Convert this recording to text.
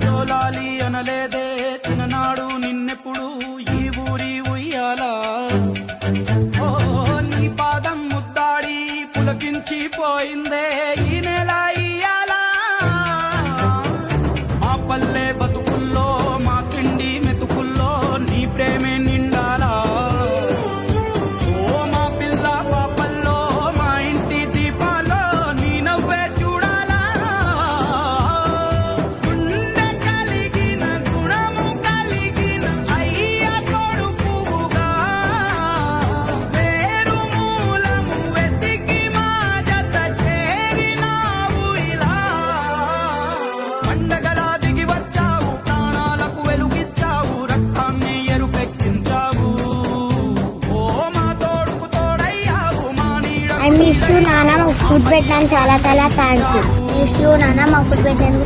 జోలాలి అనలేదే చిన్ననాడు నిన్నెప్పుడు ఈ ఊరి ఉయ్యాలా ఓ నీ పాదం ముద్దాడి పులకించిపోయిందే ఈ నెల ఇయ్యాలా మా పల్లె బతుకుల్లో మా తిండి మెతుకుల్లో నీ ప్రేమే నిండాలా ఓ మా పిల్ల పాపల్లో మా ఇంటి దీపాల్లో నీ నవ్వే చూడాలా గుండె కలిగిన గుణము కలిగిన అయ్య కొడుకుగా వేరు మూలము వెతికి మా జత చేరినావు ఇలా పండగలా దిగి వచ్చావు ప్రాణాలకు వెలుగిచ్చావు రక్తాన్ని ఎరుపెక్కించావు ఓ మా తోడుకు తోడయ్యావు మా నీడ ఐ మిస్ యూ నాన్న, మాకు ఫుడ్ పెట్టడానికి చాలా చాలా థ్యాంక్ యూ. మిస్ యూ నాన్న, మాకు ఫుడ్ పెట్టినందుకు